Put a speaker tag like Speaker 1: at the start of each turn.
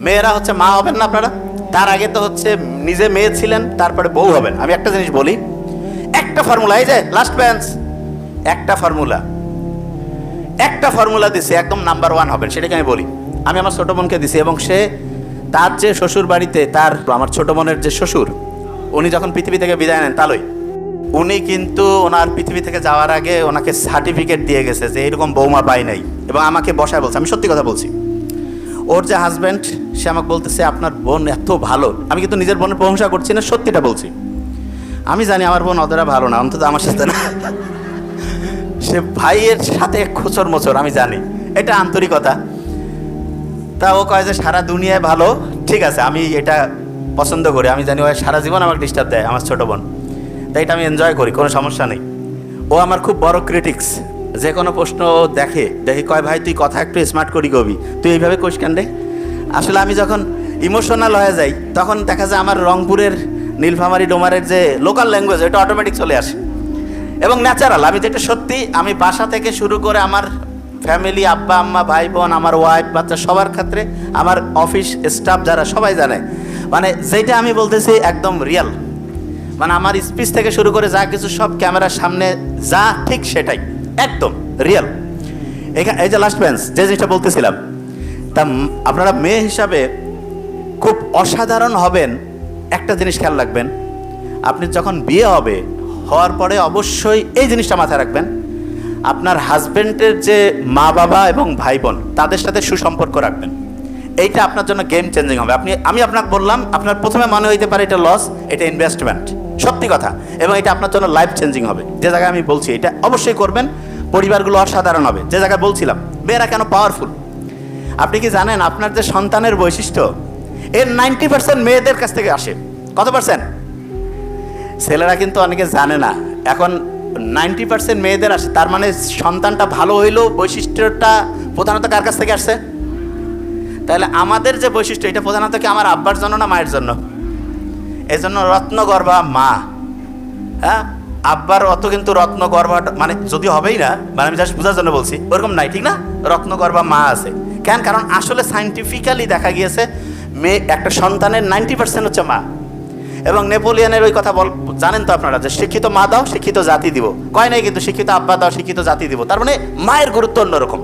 Speaker 1: মেয়েরা হচ্ছে মা হবেন না আপনারা? তার আগে তো হচ্ছে নিজে মেয়ে ছিলেন, তারপরে বউ হবেন। আমি একটা জিনিস বলি, একটা ফর্মুলা, এই যে লাস্ট বেঞ্চ, একটা ফর্মুলা দিছে, একদম নাম্বার 1 হবেন, সেটাকে আমি বলি। আমি আমার ছোট বোনকে দিছি, এবং সে তার যে শ্বশুর বাড়িতে, তার আমার ছোট বোনের যে শ্বশুর, উনি যখন পৃথিবী থেকে বিদায় নেন, তালই উনি কিন্তু ওনার পৃথিবী থেকে যাওয়ার আগে ওনাকে সার্টিফিকেট দিয়ে গেছে যে এরকম বৌমা পাই নাই, এবং আমাকে বসায় বলছে, আমি সত্যি কথা বলছি। ওর যে হাজব্যান্ড, সে আমাকে বলতেছে আপনার বোন এত ভালো। আমি কিন্তু নিজের বোনের প্রশংসা করছি না, সত্যিটা বলছি। আমি জানি আমার বোন অতটা ভালো না, অন্তত আমার সাথে না। সে ভাইয়ের সাথে খোঁচর মোচর, আমি জানি, এটা আন্তরিকতা। তা ও কয় যে সারা দুনিয়ায় ভালো, ঠিক আছে, আমি এটা পছন্দ করি। আমি জানি ও সারা জীবন আমাকে ডিস্টার্ব দেয়, আমার ছোট বোন, তাই এটা আমি এনজয় করি, কোনো সমস্যা নেই। ও আমার খুব বড় ক্রিটিক্স, যে কোনো প্রশ্ন দেখি কয় ভাই তুই কথা একটু স্মার্ট করি কবি, তুই এইভাবে কোষ কেন রে? আসলে আমি যখন ইমোশনাল হয়ে যাই, তখন দেখা যায় আমার রংপুরের নীলফামারী ডোমারের যে লোকাল ল্যাঙ্গুয়েজ, এটা অটোমেটিক চলে আসে এবং ন্যাচারাল। আমি যেটা সত্যি, আমি বাসা থেকে শুরু করে আমার ফ্যামিলি, আব্বা আম্মা, ভাই বোন, আমার ওয়াইফ, বাচ্চা, সবার ক্ষেত্রে, আমার অফিস স্টাফ যারা, সবাই জানে, মানে যেটা আমি বলতেছি একদম রিয়াল। মানে আমার স্পিচ থেকে শুরু করে যা কিছু সব ক্যামেরার সামনে যা ঠিক সেটাই একদম রিয়েল। এই যে লাস্ট বেঞ্চ, যে জিনিসটা বলতেছিলাম, তা আপনারা মেয়ে হিসাবে খুব অসাধারণ হবেন। একটা জিনিস খেয়াল রাখবেন, আপনি যখন বিয়ে হওয়ার পরে অবশ্যই এই জিনিসটা মাথায় রাখবেন, আপনার হাজব্যান্ডের যে মা বাবা এবং ভাই বোন, তাদের সাথে সুসম্পর্ক রাখবেন। এইটা আপনার জন্য গেম চেঞ্জিং হবে। আমি আপনাকে বললাম, আপনার প্রথমে মনে হইতে পারে এটা লস, এটা ইনভেস্টমেন্ট, সত্যি কথা, এবং এটা আপনার জন্য লাইফ চেঞ্জিং হবে। যে জায়গায় আমি বলছি এটা অবশ্যই করবেন, পরিবারগুলো অসাধারণ হবে। যে জায়গায় বলছিলাম মেয়েরা কেন পাওয়ারফুল, আপনি কি জানেন আপনার যে সন্তানের বৈশিষ্ট্য, এর 90% মেয়েদের কাছ থেকে আসে। কত পার্সেন্ট? ছেলেরা কিন্তু অনেকে জানে না, এখন 90% মেয়েদের আসে। তার মানে সন্তানটা ভালো হইলেও বৈশিষ্ট্যটা প্রধানত কার কাছ থেকে আসছে? তাহলে আমাদের যে বৈশিষ্ট্য, এটা প্রধানত কি আমার আব্বার জন্য না মায়ের জন্য? এই জন্য রত্নগর্ভা মা, হ্যাঁ, আব্বার অত কিন্তু রত্নগর্ভা মানে যদি হবেই না, মানে আমি জাস্ট বোঝার জন্য বলছি, ওরকম নাই, ঠিক না? রত্নগর্ভা মা আছে কেন? কারণ আসলে সাইন্টিফিক্যালি দেখা গিয়েছে মেয়ে, একটা সন্তানের 90% হচ্ছে মা। এবং নেপোলিয়নের ওই কথা জানেন তো আপনারা, যে শিক্ষিত মা দাও শিক্ষিত জাতি দিব, কয় নাই কিন্তু শিক্ষিত আব্বা দাও শিক্ষিত জাতি দিব। তার মানে মায়ের গুরুত্ব অন্যরকম।